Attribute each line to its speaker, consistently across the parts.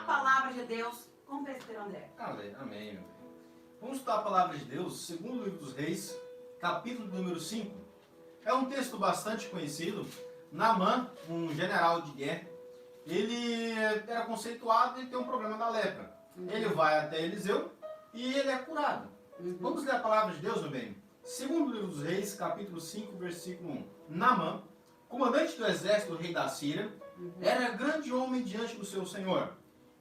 Speaker 1: palavra de Deus com o presbítero André.
Speaker 2: Amém, meu bem. Vamos estudar a palavra de Deus, segundo o livro dos Reis, capítulo número 5. É um texto bastante conhecido. Naamã, um general de guerra, ele era conceituado e tem um problema da lepra. Ele vai até Eliseu e ele é curado. Vamos ler a palavra de Deus, meu bem? Segundo o livro dos Reis, capítulo 5, versículo 1. Naamã, comandante do exército do rei da Síria, era grande homem diante do seu senhor,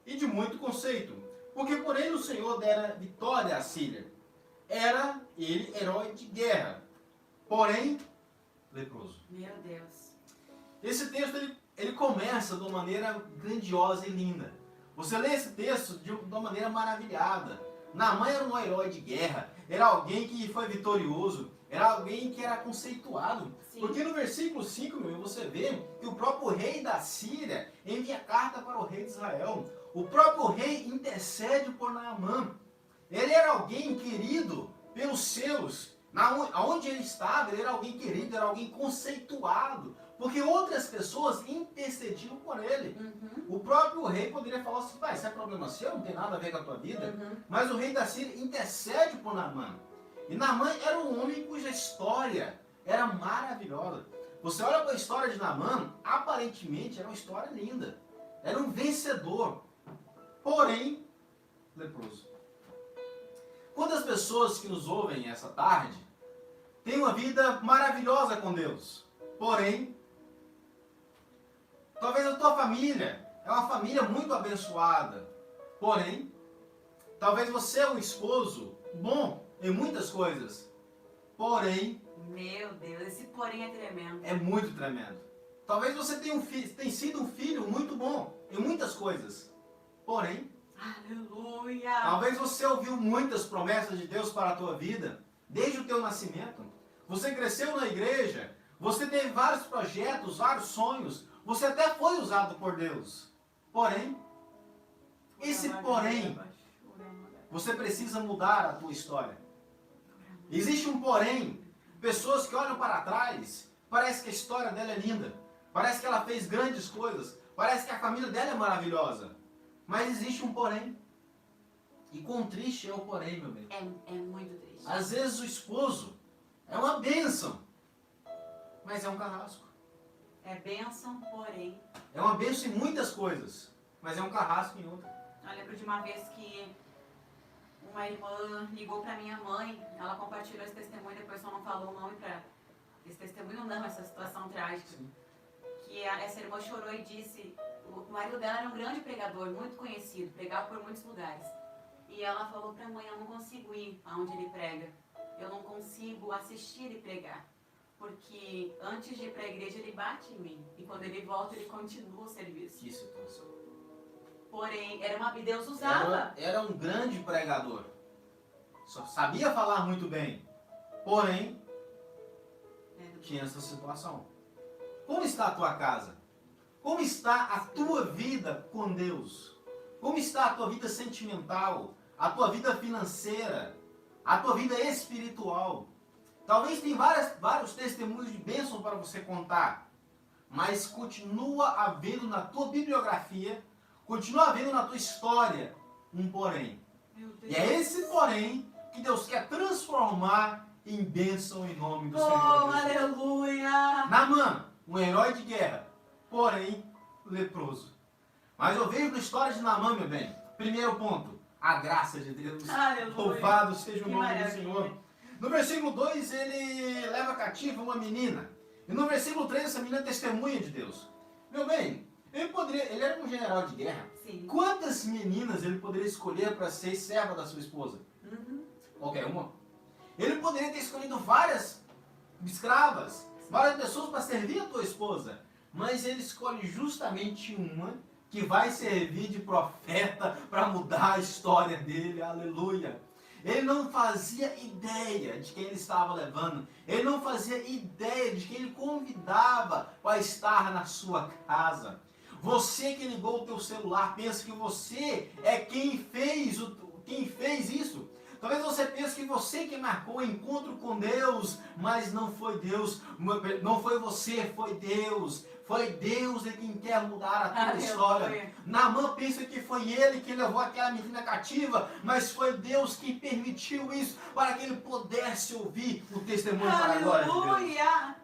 Speaker 2: e de muito conceito, porque por ele o Senhor dera vitória à Síria. Era ele herói de guerra, porém leproso.
Speaker 1: Meu Deus.
Speaker 2: Esse texto ele começa de uma maneira grandiosa e linda. Você lê esse texto de uma maneira maravilhada. Naamã era um herói de guerra, era alguém que foi vitorioso, era alguém que era conceituado. Sim. Porque no versículo 5, você vê que o próprio rei da Síria envia carta para o rei de Israel. O próprio rei intercede por Naamã. Ele era alguém querido pelos seus. Onde ele estava, ele era alguém querido, era alguém conceituado. Porque outras pessoas intercediam por ele. O próprio rei poderia falar assim, isso é problema seu, não tem nada a ver com a tua vida. Mas o rei da Síria intercede por Naamã. E Naamã era um homem cuja história era maravilhosa. Você olha para a história de Naamã, aparentemente era uma história linda. Era um vencedor, porém leproso. Quantas pessoas que nos ouvem essa tarde têm uma vida maravilhosa com Deus, porém, talvez a tua família é uma família muito abençoada, porém, talvez você é um esposo bom em muitas coisas, porém...
Speaker 1: Meu Deus, esse porém é tremendo.
Speaker 2: É muito tremendo. Talvez você tenha sido um filho muito bom em muitas coisas, porém...
Speaker 1: Aleluia!
Speaker 2: Talvez você ouviu muitas promessas de Deus para a tua vida, desde o teu nascimento. Você cresceu na igreja, você teve vários projetos, vários sonhos, você até foi usado por Deus. Porém, esse porém, você precisa mudar a tua história. Existe um porém, pessoas que olham para trás, parece que a história dela é linda, parece que ela fez grandes coisas, parece que a família dela é maravilhosa. Mas existe um porém. E quão triste é o porém, meu bem.
Speaker 1: É muito triste.
Speaker 2: Às vezes o esposo é uma bênção, mas é um carrasco.
Speaker 1: É bênção, porém.
Speaker 2: É uma bênção em muitas coisas, mas é um carrasco em outra.
Speaker 1: Eu lembro de uma vez que uma irmã ligou para minha mãe, ela compartilhou esse testemunho, depois só não falou o nome para... Esse testemunho não, essa situação trágica. Sim. Que essa irmã chorou e disse... O marido dela era um grande pregador, muito conhecido, pregava por muitos lugares. E ela falou para a mãe, eu não consigo ir aonde ele prega. Eu não consigo assistir ele pregar. Porque antes de ir para a igreja ele bate em mim. E quando ele volta ele continua o serviço.
Speaker 2: Que situação.
Speaker 1: Porém, Deus usava.
Speaker 2: Era um grande pregador. Só sabia falar muito bem. Porém, tinha essa situação. Como está a tua casa? Como está a tua vida com Deus? Como está a tua vida sentimental? A tua vida financeira? A tua vida espiritual? Talvez tenha vários testemunhos de bênção para você contar. Mas continua havendo na tua bibliografia, continua havendo na tua história um porém. E é esse porém que Deus quer transformar em bênção em nome do Senhor Jesus.
Speaker 1: Aleluia!
Speaker 2: Naamã, um herói de guerra, porém leproso. Mas eu vejo na história de Naamã, meu bem, primeiro ponto, a graça de Deus.
Speaker 1: Aleluia.
Speaker 2: Louvado seja o nome
Speaker 1: maravilha.
Speaker 2: do Senhor. No versículo 2, ele leva cativa uma menina. E no versículo 3, essa menina testemunha de Deus. Meu bem, ele era um general de guerra.
Speaker 1: Sim.
Speaker 2: Quantas meninas ele poderia escolher para ser serva da sua esposa? Qualquer uma. Ele poderia ter escolhido várias escravas, várias pessoas para servir a tua esposa. Mas ele escolhe justamente uma que vai servir de profeta para mudar a história dele. Aleluia. Ele não fazia ideia de quem ele estava levando. Ele não fazia ideia de quem ele convidava para estar na sua casa. Você que ligou o teu celular, pensa que você é quem fez isso. Talvez você pense que você que marcou o encontro com Deus, mas não foi Deus, não foi você, foi Deus. Foi Deus quem quer mudar a tua história. Naamã pensa que foi ele que levou aquela menina cativa, mas foi Deus que permitiu isso para que ele pudesse ouvir o testemunho para a glória de Deus.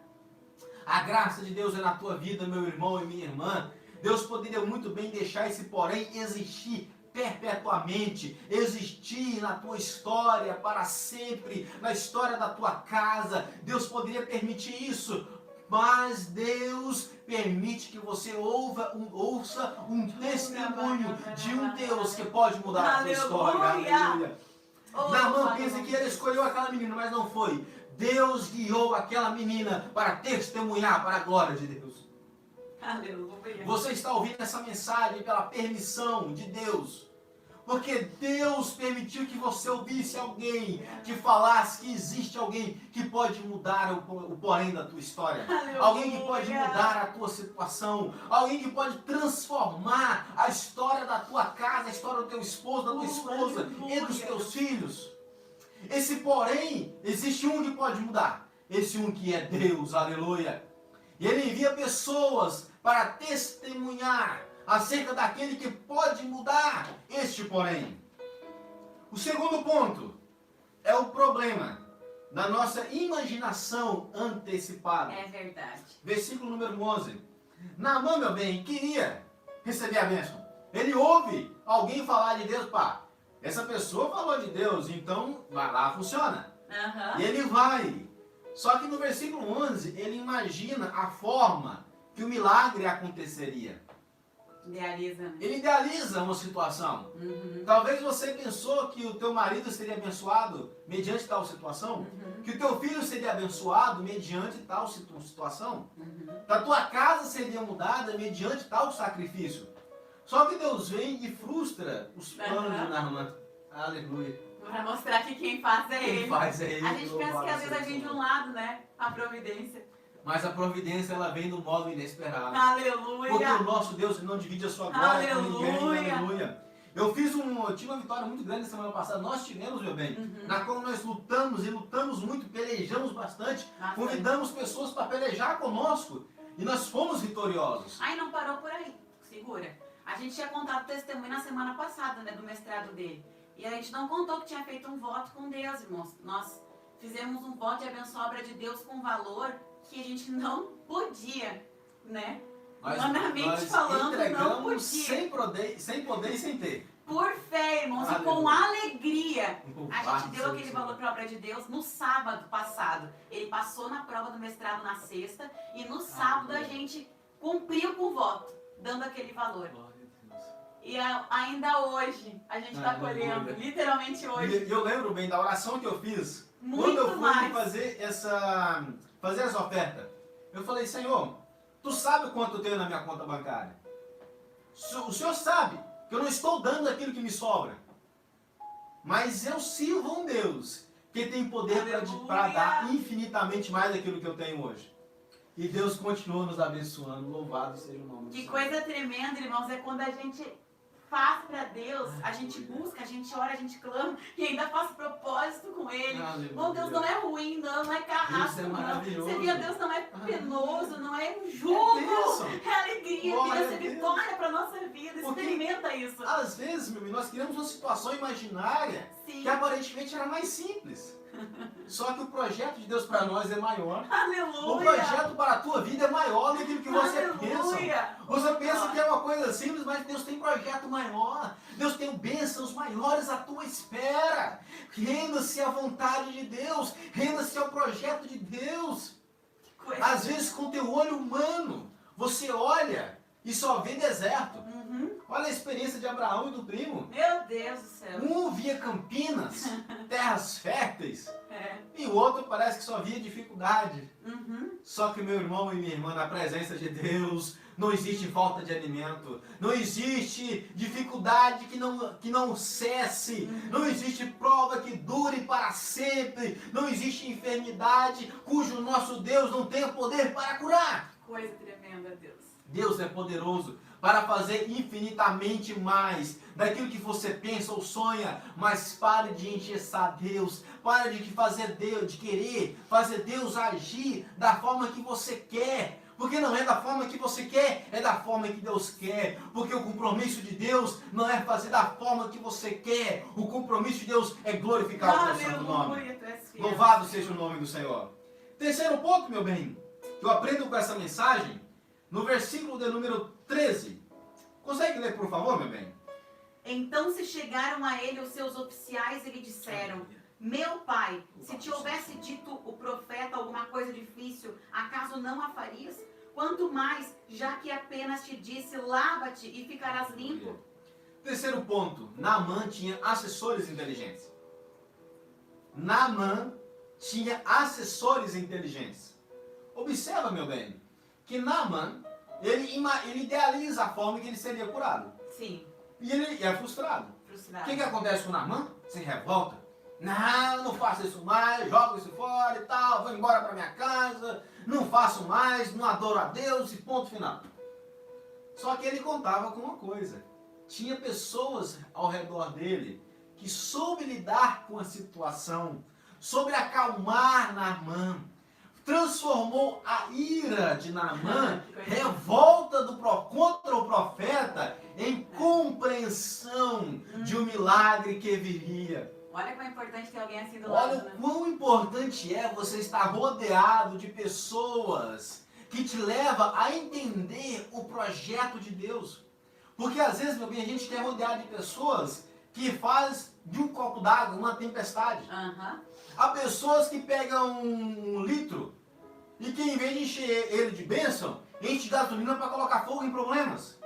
Speaker 2: A graça de Deus é na tua vida, meu irmão e minha irmã. Deus poderia muito bem deixar esse porém existir perpetuamente, existir na tua história para sempre, na história da tua casa. Deus poderia permitir isso, mas Deus permite que você ouça um testemunho de um Deus que pode mudar a tua história. Aleluia. Naamã pensa que ele escolheu aquela menina, mas não foi. Deus guiou aquela menina para testemunhar para a glória de Deus.
Speaker 1: Aleluia.
Speaker 2: Você está ouvindo essa mensagem pela permissão de Deus. Porque Deus permitiu que você ouvisse alguém, que falasse que existe alguém que pode mudar o porém da tua história.
Speaker 1: Aleluia.
Speaker 2: Alguém que pode mudar a tua situação. Alguém que pode transformar a história da tua casa, a história do teu esposo, da tua esposa, e dos teus filhos. Esse porém, existe um que pode mudar. Esse um que é Deus, aleluia. E Ele envia pessoas para testemunhar acerca daquele que pode mudar este porém. O segundo ponto é o problema da nossa imaginação antecipada.
Speaker 1: É verdade.
Speaker 2: Versículo número 11. Naamã, meu bem, queria receber a bênção. Ele ouve alguém falar de Deus, pá. Essa pessoa falou de Deus, então vai lá, funciona. E ele vai. Só que no versículo 11, ele imagina a forma que o milagre aconteceria.
Speaker 1: Idealiza, né?
Speaker 2: Ele idealiza uma situação. Talvez você pensou que o teu marido seria abençoado mediante tal situação. Que o teu filho seria abençoado mediante tal situação. Que a tua casa seria mudada mediante tal sacrifício. Só que Deus vem e frustra os planos de Naamã. Aleluia.
Speaker 1: Para mostrar que quem faz é ele.
Speaker 2: Quem faz é ele.
Speaker 1: A gente pensa que às vezes vem de um lado, né? A providência.
Speaker 2: Mas a providência, ela vem do modo inesperado.
Speaker 1: Aleluia.
Speaker 2: Porque o nosso Deus não divide a sua glória com ninguém. Aleluia. Eu tive uma vitória muito grande na semana passada. Nós tivemos, meu bem, na qual nós lutamos e lutamos muito, pelejamos bastante. Convidamos pessoas para pelejar conosco. E nós fomos vitoriosos.
Speaker 1: Aí não parou por aí. Segura. A gente tinha contado o testemunho na semana passada, né, do mestrado dele. E a gente não contou que tinha feito um voto com Deus, irmãos. Nós fizemos um voto de abençoar a obra de Deus com valor que a gente não podia, né? Humanamente falando, não podia.
Speaker 2: Sem poder e sem ter.
Speaker 1: Por fé, irmãos, e com alegria. A gente deu aquele valor para a obra de Deus no sábado passado. Ele passou na prova do mestrado na sexta e no sábado a gente cumpriu com o voto, dando aquele valor. E ainda hoje, a gente está colhendo, literalmente hoje.
Speaker 2: E eu lembro bem da oração que eu fiz.
Speaker 1: Muito
Speaker 2: quando eu fui
Speaker 1: mais.
Speaker 2: fazer essa oferta. Eu falei, Senhor, Tu sabe quanto eu tenho na minha conta bancária. O Senhor sabe que eu não estou dando aquilo que me sobra. Mas eu sirvo um Deus que tem poder para dar infinitamente mais daquilo que eu tenho hoje. E Deus continua nos abençoando. Louvado seja o nome do Senhor.
Speaker 1: Que coisa tremenda, irmãos, é quando a gente faz para Deus, a gente busca, a gente ora, a gente clama e ainda faz propósito com Ele. Bom, Deus não é ruim, não é carrasco, não. Servir a Deus não é penoso, não é um jugo, é alegria, Deus é vitória para a nossa vida. Experimenta isso.
Speaker 2: Às vezes, meu amigo, nós criamos uma situação imaginária que aparentemente era mais simples. Só que o projeto de Deus para nós é maior.
Speaker 1: Aleluia.
Speaker 2: O projeto para a tua vida é maior do que o que você pensa. Você pensa que é uma coisa simples, mas Deus tem projeto maior. Deus tem bênçãos maiores à tua espera. Renda-se à vontade de Deus. Renda-se ao projeto de Deus. Às vezes com teu olho humano, você olha e só vê deserto. Olha a experiência de Abraão e do primo.
Speaker 1: Meu Deus do céu.
Speaker 2: Um via Campinas, terras férteis, e o outro parece que só via dificuldade. Só que, meu irmão e minha irmã, na presença de Deus, não existe falta de alimento, não existe dificuldade que não cesse, não existe prova que dure para sempre, não existe enfermidade cujo nosso Deus não tenha poder para curar.
Speaker 1: Coisa tremenda, Deus.
Speaker 2: Deus é poderoso para fazer infinitamente mais daquilo que você pensa ou sonha, mas pare de engessar Deus, pare de querer fazer Deus agir da forma que você quer. Porque não é da forma que você quer, é da forma que Deus quer. Porque o compromisso de Deus não é fazer da forma que você quer. O compromisso de Deus é glorificar o seu santo nome. Louvado seja o nome do Senhor. Terceiro ponto, meu bem, que eu aprendo com essa mensagem, no versículo de número 13. Consegue ler, por favor, meu bem?
Speaker 1: Então se chegaram a ele os seus oficiais e lhe disseram: meu pai, se te houvesse dito o profeta alguma coisa difícil, acaso não a farias? Quanto mais, já que apenas te disse, lava-te e ficarás limpo.
Speaker 2: Terceiro ponto, Naamã tinha assessores inteligentes. Naamã tinha assessores inteligentes. Observa, meu bem, que Naamã, ele idealiza a forma que ele seria curado.
Speaker 1: Sim.
Speaker 2: E ele é frustrado. O que acontece com Naamã? Se revolta. Não faço isso mais, jogo isso fora e tal, vou embora para minha casa, não faço mais, não adoro a Deus e ponto final. Só que ele contava com uma coisa. Tinha pessoas ao redor dele que soube lidar com a situação, soube acalmar Naamã, transformou a ira de Naamã, revolta contra o profeta, em compreensão de um milagre que viria.
Speaker 1: Olha como é importante ter alguém assim do lado.
Speaker 2: Olha o quão importante é você estar rodeado de pessoas que te levam a entender o projeto de Deus. Porque às vezes, meu bem, a gente quer rodear de pessoas que faz de um copo d'água uma tempestade. Há pessoas que pegam um litro e que, em vez de encher ele de bênção, enche gasolina para colocar fogo em problemas.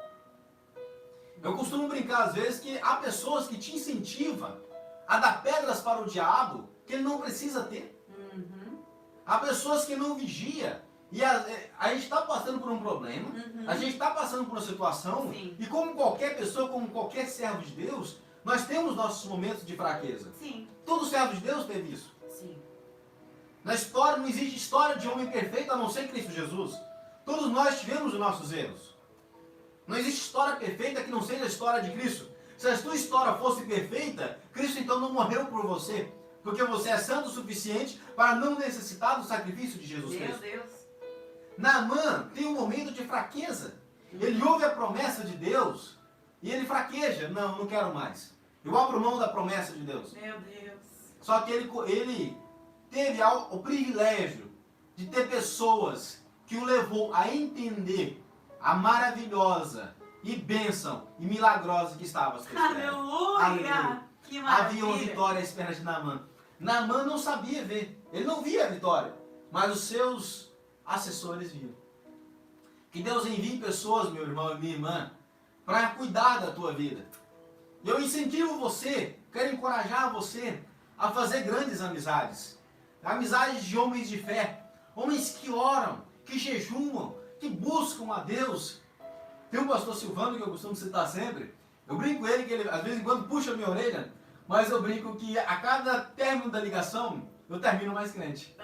Speaker 2: Eu costumo brincar às vezes que há pessoas que te incentivam a dar pedras para o diabo que ele não precisa ter. Há pessoas que não vigiam. E a gente está passando por um problema, a gente está passando por uma situação,
Speaker 1: Sim.
Speaker 2: E como qualquer pessoa, como qualquer servo de Deus, nós temos nossos momentos de fraqueza.
Speaker 1: Sim.
Speaker 2: Todo servo de Deus teve isso.
Speaker 1: Sim.
Speaker 2: Na história, não existe história de homem perfeito a não ser Cristo Jesus. Todos nós tivemos os nossos erros. Não existe história perfeita que não seja a história de Cristo. Se a sua história fosse perfeita, Cristo então não morreu por você. Porque você é santo o suficiente para não necessitar do sacrifício de Jesus Cristo.
Speaker 1: Meu Deus.
Speaker 2: Naamã tem um momento de fraqueza. Ele ouve a promessa de Deus e ele fraqueja. Não quero mais. Eu abro mão da promessa de Deus.
Speaker 1: Meu Deus.
Speaker 2: Só que ele teve o privilégio de ter pessoas que o levou a entender a maravilhosa e bênção e milagrosa que estava à sua espera.
Speaker 1: Aleluia! Que maravilha!
Speaker 2: Havia uma vitória à espera de Naamã. Naamã não sabia ver. Ele não via a vitória. Mas os seus assessores viam. Que Deus envie pessoas, meu irmão e minha irmã, para cuidar da tua vida. Eu incentivo você, quero encorajar você a fazer grandes amizades. Amizades de homens de fé. Homens que oram, que jejuam, que buscam a Deus. Tem um pastor Silvano que eu costumo citar sempre. Eu brinco com ele que ele, às vezes em quando, puxa a minha orelha, mas eu brinco que a cada término da ligação, eu termino mais crente.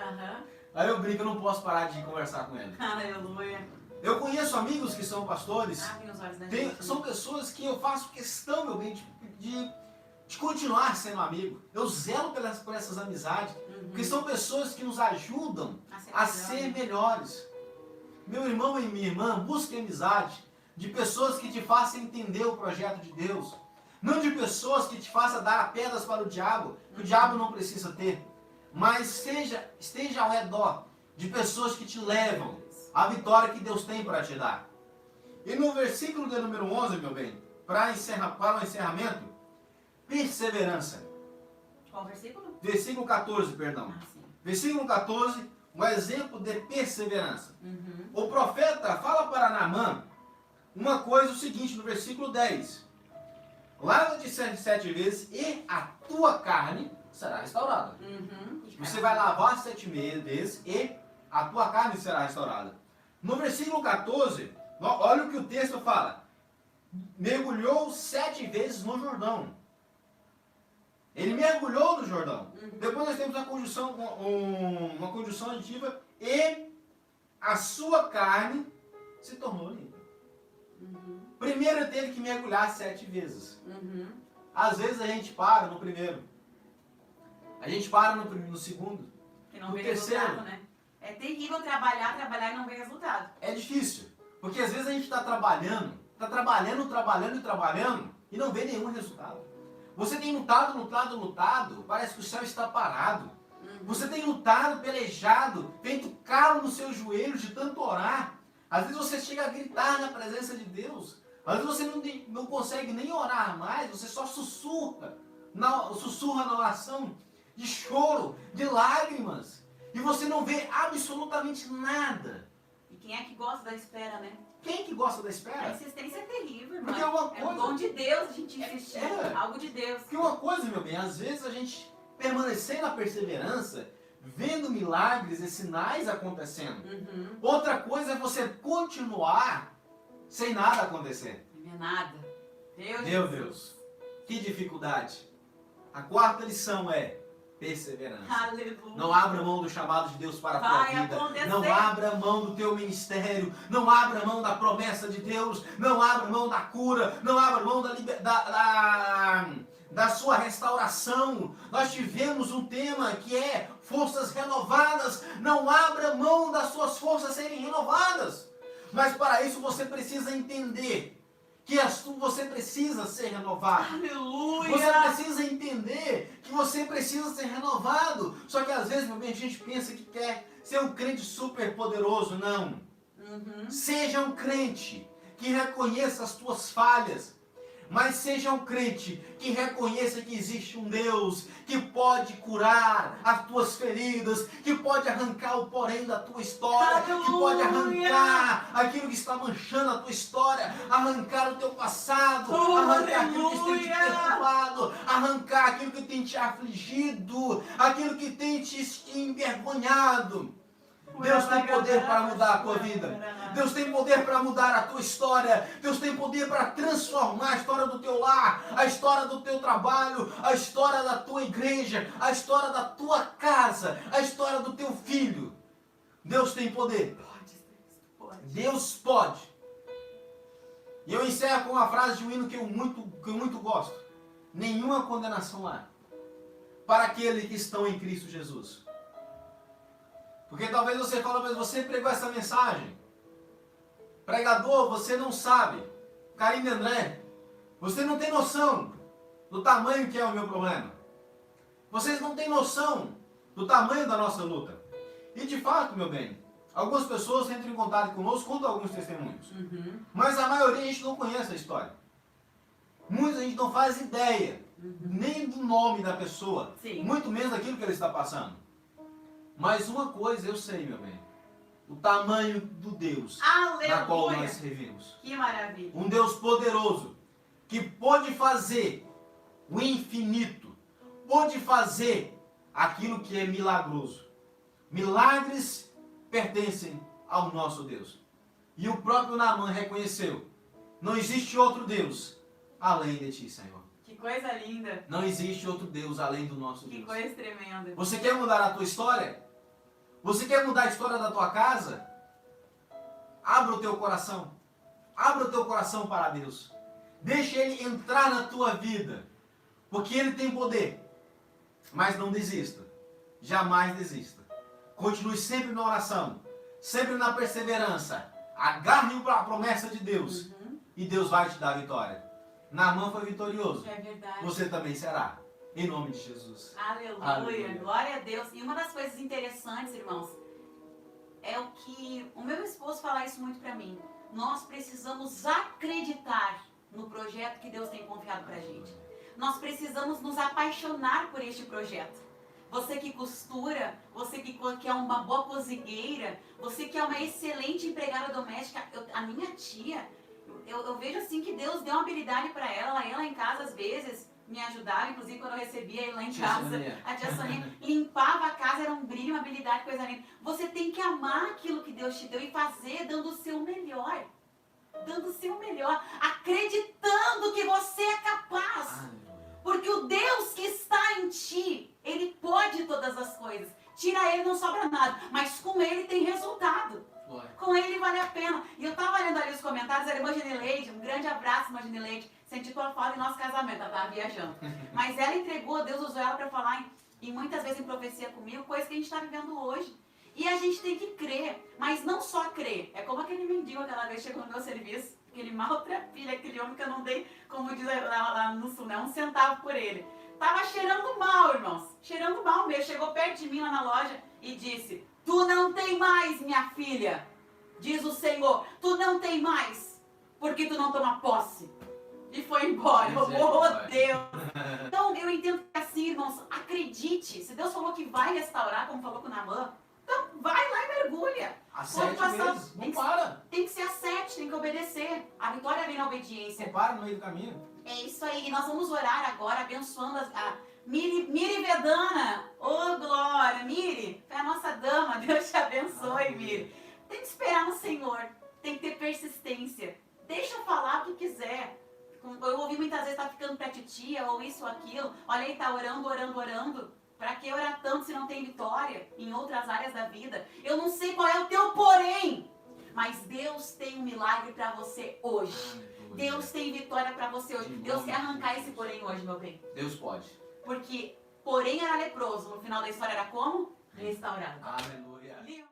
Speaker 2: Aí eu brinco, eu não posso parar de conversar com ele.
Speaker 1: Aleluia.
Speaker 2: Eu conheço amigos que são pastores.
Speaker 1: Abre os olhos da
Speaker 2: Tem,
Speaker 1: gente.
Speaker 2: são pessoas que eu faço questão, meu bem, de continuar sendo amigo. Eu zelo por essas amizades. Porque são pessoas que nos ajudam a ser melhores. Meu irmão e minha irmã, busque amizade de pessoas que te façam entender o projeto de Deus. Não de pessoas que te façam dar pedras para o diabo, que o diabo não precisa ter. Mas esteja ao redor de pessoas que te levam à vitória que Deus tem para te dar. E no versículo de número 11, meu bem, para o encerramento, perseverança.
Speaker 1: Qual versículo?
Speaker 2: Versículo 14, perdão.
Speaker 1: Sim.
Speaker 2: Versículo 14, um exemplo de perseverança. O profeta fala para Naamã uma coisa, o seguinte, no versículo 10. Lava-te 7 vezes e a tua carne será restaurada. Você vai lavar 7 vezes e a tua carne será restaurada. No versículo 14, olha o que o texto fala. Mergulhou 7 vezes no Jordão. Ele mergulhou no Jordão. Depois nós temos uma conjunção aditiva e a sua carne se tornou limpa. Primeiro ele teve que mergulhar 7 vezes.
Speaker 1: Uhum.
Speaker 2: Às vezes a gente para no primeiro. A gente para no segundo.
Speaker 1: Que não
Speaker 2: No
Speaker 1: vê
Speaker 2: terceiro.
Speaker 1: resultado, né? É terrível trabalhar e não ver resultado.
Speaker 2: É difícil. Porque às vezes a gente está trabalhando e não vê nenhum resultado. Você tem lutado, parece que o céu está parado. Você tem lutado, pelejado, feito calo nos seus joelhos de tanto orar. Às vezes você chega a gritar na presença de Deus. Às vezes você não consegue nem orar mais, você só sussurra na oração de choro, de lágrimas. E você não vê absolutamente nada.
Speaker 1: E quem é que gosta da espera, né?
Speaker 2: Quem que gosta da
Speaker 1: A
Speaker 2: espera?
Speaker 1: insistência é terrível, irmão.
Speaker 2: Porque é uma
Speaker 1: É um
Speaker 2: coisa...
Speaker 1: dom de Deus a gente insistir.
Speaker 2: É.
Speaker 1: Algo de Deus.
Speaker 2: Porque uma coisa, meu bem, às vezes a gente permanecer na perseverança, vendo milagres e sinais acontecendo.
Speaker 1: Uhum.
Speaker 2: Outra coisa é você continuar sem nada acontecer.
Speaker 1: Não é nada.
Speaker 2: Meu
Speaker 1: Jesus.
Speaker 2: Deus, que dificuldade. A quarta lição é perseverança.
Speaker 1: Aleluia.
Speaker 2: Não abra mão do chamado de Deus para a tua
Speaker 1: Vai
Speaker 2: vida.
Speaker 1: acontecer.
Speaker 2: Não abra mão do teu ministério. Não abra mão da promessa de Deus. Não abra mão da cura. Não abra mão da sua restauração. Nós tivemos um tema que é forças renovadas. Não abra mão das suas forças serem renovadas. Mas para isso você precisa entender que você precisa ser renovado.
Speaker 1: Aleluia.
Speaker 2: Você precisa entender que você precisa ser renovado. Só que às vezes, meu bem, a gente pensa que quer ser um crente super poderoso. Não.
Speaker 1: Uhum.
Speaker 2: Seja um crente que reconheça as tuas falhas. Mas seja um crente que reconheça que existe um Deus que pode curar as tuas feridas, que pode arrancar o porém da tua história,
Speaker 1: Aleluia.
Speaker 2: que pode arrancar aquilo que está manchando a tua história, arrancar o teu passado, arrancar aquilo que tem te perturbado, arrancar aquilo que tem te afligido, aquilo que tem te envergonhado. Deus tem poder para mudar a tua vida. Deus tem poder para mudar a tua história. Deus tem poder para transformar a história do teu lar, a história do teu trabalho, a história da tua igreja, a história da tua casa, a história do teu filho. Deus tem poder.
Speaker 1: Pode.
Speaker 2: Deus pode. E eu encerro com uma frase de um hino que eu muito gosto. Nenhuma condenação há para aqueles que estão em Cristo Jesus. Porque talvez você fale, mas você pregou essa mensagem. Pregador, você não sabe. Karine André, você não tem noção do tamanho que é o meu problema. Vocês não têm noção do tamanho da nossa luta. E de fato, meu bem, algumas pessoas entram em contato conosco, contam alguns testemunhos.
Speaker 1: Uhum.
Speaker 2: Mas a maioria a gente não conhece a história. Muitos a gente não faz ideia, nem do nome da pessoa,
Speaker 1: Sim.
Speaker 2: muito menos daquilo que ele está passando. Mas uma coisa eu sei, meu bem, o tamanho do Deus na qual
Speaker 1: Aleluia.
Speaker 2: nós servimos.
Speaker 1: Que maravilha.
Speaker 2: Um Deus poderoso, que pode fazer o infinito, pode fazer aquilo que é milagroso. Milagres pertencem ao nosso Deus. E o próprio Naamã reconheceu, não existe outro Deus além de ti, Senhor.
Speaker 1: Que coisa linda.
Speaker 2: Não existe outro Deus além do nosso
Speaker 1: Que
Speaker 2: Deus.
Speaker 1: coisa tremenda.
Speaker 2: Você quer mudar a tua história? Você quer mudar a história da tua casa? Abra o teu coração. Abra o teu coração para Deus. Deixa Ele entrar na tua vida. Porque Ele tem poder. Mas não desista. Jamais desista. Continue sempre na oração. Sempre na perseverança. Agarre a promessa de Deus.
Speaker 1: Uhum.
Speaker 2: E Deus vai te dar a vitória. Naamã foi vitorioso.
Speaker 1: É verdade.
Speaker 2: Você também será. Em nome de Jesus.
Speaker 1: Aleluia.
Speaker 2: Aleluia.
Speaker 1: Glória a Deus. E uma das coisas interessantes, irmãos, é o que o meu esposo fala isso muito pra mim. Nós precisamos acreditar no projeto que Deus tem confiado pra gente. Nós precisamos nos apaixonar por este projeto. Você que costura, você que é uma boa cozinheira, você que é uma excelente empregada doméstica, a minha tia, eu vejo assim que Deus deu uma habilidade pra ela ia lá em casa às vezes, me ajudava, inclusive quando eu recebia ele lá em casa, a tia Soninha limpava a casa, era um brilho, uma habilidade, coisa linda. Você tem que amar aquilo que Deus te deu e fazer dando o seu melhor. Dando o seu melhor, acreditando que você é capaz. Porque o Deus que está em ti, Ele pode todas as coisas. Tira Ele, não sobra nada. Mas com Ele tem resultado. Com Ele vale a pena. E eu estava lendo ali os comentários, a irmã Genileide, um grande abraço, irmã Genileide, senti tua falta em nosso casamento, ela estava viajando. Mas ela entregou, Deus usou ela para falar e muitas vezes em profecia comigo, coisa que a gente está vivendo hoje. E a gente tem que crer, mas não só crer. É como aquele mendigo aquela vez chegou no meu serviço, aquele maltrapilha, aquele homem que eu não dei, como diz lá no sul, né, um centavo por ele. Tava cheirando mal, irmãos, cheirando mal mesmo. Chegou perto de mim lá na loja e disse, tu não tem mais, minha filha, diz o Senhor, tu não tem mais, porque tu não toma posse. E foi embora. Oh, Deus. Então, eu entendo que assim, irmãos, acredite. Se Deus falou que vai restaurar, como falou com o Naamã, então vai lá e mergulha.
Speaker 2: A 7 vezes, não para.
Speaker 1: Tem que ser a 7, tem que obedecer. A vitória vem na obediência.
Speaker 2: Não para no meio do caminho.
Speaker 1: É isso aí. E nós vamos orar agora, abençoando a Miri Vedana. Oh, glória. Miri, foi a nossa dama. Deus te abençoe, Miri. Tem que esperar no Senhor. Tem que ter persistência. Deixa eu falar o que quiser. Eu ouvi muitas vezes, tá ficando pra titia, ou isso ou aquilo. Olha aí, tá orando. Pra que orar tanto se não tem vitória em outras áreas da vida? Eu não sei qual é o teu porém, mas Deus tem um milagre pra você hoje. Deus tem vitória pra você hoje. Deus quer arrancar esse porém hoje, meu bem.
Speaker 2: Deus pode.
Speaker 1: Porque porém era leproso, no final da história era como? Restaurado.
Speaker 2: Aleluia.